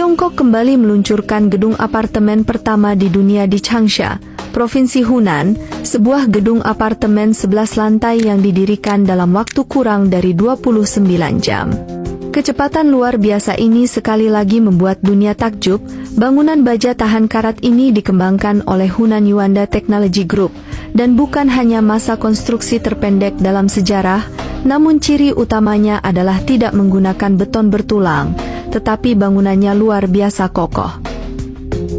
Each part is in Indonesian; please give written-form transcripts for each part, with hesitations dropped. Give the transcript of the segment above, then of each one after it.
Tiongkok kembali meluncurkan gedung apartemen pertama di dunia di Changsha, Provinsi Hunan, sebuah gedung apartemen 11 lantai yang didirikan dalam waktu kurang dari 29 jam. Kecepatan luar biasa ini sekali lagi membuat dunia takjub. Bangunan baja tahan karat ini dikembangkan oleh Hunan Yuanda Technology Group, dan bukan hanya masa konstruksi terpendek dalam sejarah, namun ciri utamanya adalah tidak menggunakan beton bertulang, tetapi bangunannya luar biasa kokoh.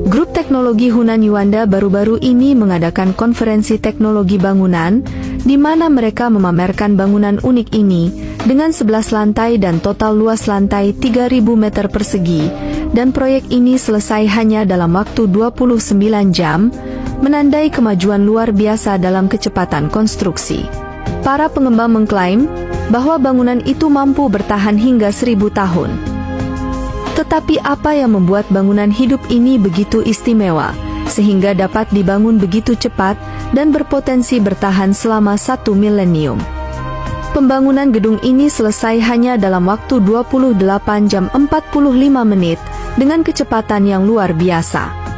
Grup teknologi Hunan Yuanda baru-baru ini mengadakan konferensi teknologi bangunan, di mana mereka memamerkan bangunan unik ini, dengan 11 lantai dan total luas lantai 3.000 meter persegi, dan proyek ini selesai hanya dalam waktu 29 jam, menandai kemajuan luar biasa dalam kecepatan konstruksi. Para pengembang mengklaim bahwa bangunan itu mampu bertahan hingga 1000 tahun. Tetapi apa yang membuat bangunan hidup ini begitu istimewa, sehingga dapat dibangun begitu cepat dan berpotensi bertahan selama 1 milenium? Pembangunan gedung ini selesai hanya dalam waktu 28 jam 45 menit dengan kecepatan yang luar biasa.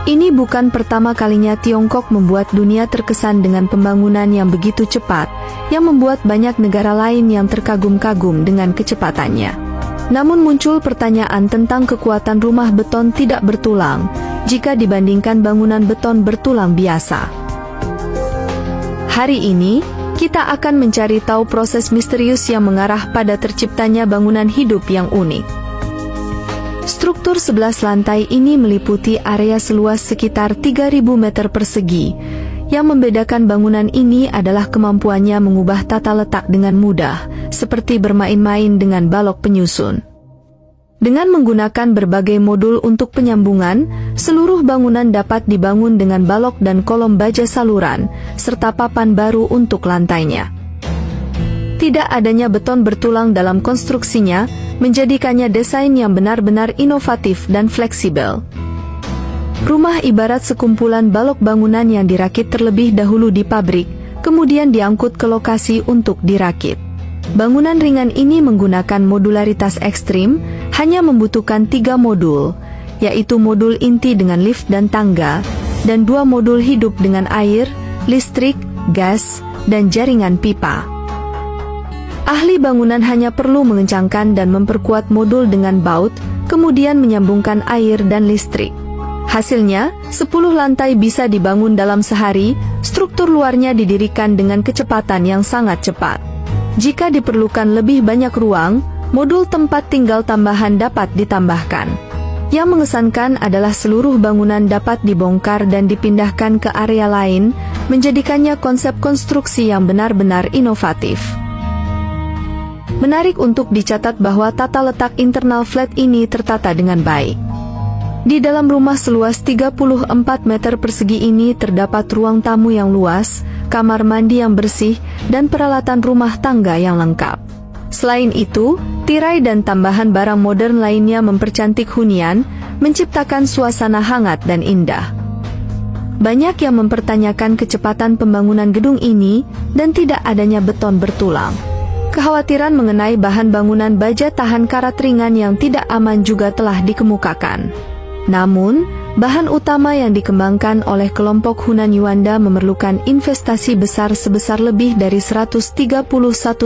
Ini bukan pertama kalinya Tiongkok membuat dunia terkesan dengan pembangunan yang begitu cepat, yang membuat banyak negara lain yang terkagum-kagum dengan kecepatannya. Namun muncul pertanyaan tentang kekuatan rumah beton tidak bertulang jika dibandingkan bangunan beton bertulang biasa. Hari ini, kita akan mencari tahu proses misterius yang mengarah pada terciptanya bangunan hidup yang unik. Struktur 11 lantai ini meliputi area seluas sekitar 3.000 meter persegi. Yang membedakan bangunan ini adalah kemampuannya mengubah tata letak dengan mudah, seperti bermain-main dengan balok penyusun. Dengan menggunakan berbagai modul untuk penyambungan, seluruh bangunan dapat dibangun dengan balok dan kolom baja saluran, serta papan baru untuk lantainya. Tidak adanya beton bertulang dalam konstruksinya, menjadikannya desain yang benar-benar inovatif dan fleksibel. Rumah ibarat sekumpulan balok bangunan yang dirakit terlebih dahulu di pabrik, kemudian diangkut ke lokasi untuk dirakit. Bangunan ringan ini menggunakan modularitas ekstrim, hanya membutuhkan 3 modul, yaitu modul inti dengan lift dan tangga, dan 2 modul hidup dengan air, listrik, gas, dan jaringan pipa. Ahli bangunan hanya perlu mengencangkan dan memperkuat modul dengan baut, kemudian menyambungkan air dan listrik. Hasilnya, 10 lantai bisa dibangun dalam sehari. Struktur luarnya didirikan dengan kecepatan yang sangat cepat. Jika diperlukan lebih banyak ruang, modul tempat tinggal tambahan dapat ditambahkan. Yang mengesankan adalah seluruh bangunan dapat dibongkar dan dipindahkan ke area lain, menjadikannya konsep konstruksi yang benar-benar inovatif. Menarik untuk dicatat bahwa tata letak internal flat ini tertata dengan baik. Di dalam rumah seluas 34 meter persegi ini terdapat ruang tamu yang luas, kamar mandi yang bersih, dan peralatan rumah tangga yang lengkap. Selain itu, tirai dan tambahan barang modern lainnya mempercantik hunian, menciptakan suasana hangat dan indah. Banyak yang mempertanyakan kecepatan pembangunan gedung ini, dan tidak adanya beton bertulang. Kekhawatiran mengenai bahan bangunan baja tahan karat ringan yang tidak aman juga telah dikemukakan. Namun, bahan utama yang dikembangkan oleh kelompok Hunan Yuanda memerlukan investasi besar sebesar lebih dari 131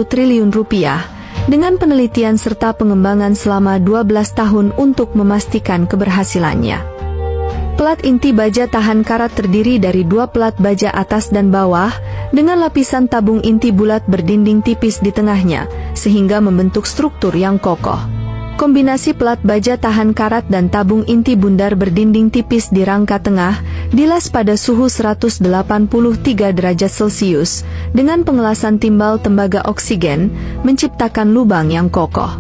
triliun rupiah, dengan penelitian serta pengembangan selama 12 tahun untuk memastikan keberhasilannya. Pelat inti baja tahan karat terdiri dari 2 pelat baja atas dan bawah, dengan lapisan tabung inti bulat berdinding tipis di tengahnya, sehingga membentuk struktur yang kokoh. Kombinasi pelat baja tahan karat dan tabung inti bundar berdinding tipis di rangka tengah, dilas pada suhu 183 derajat Celcius, dengan pengelasan timbal tembaga oksigen, menciptakan lubang yang kokoh.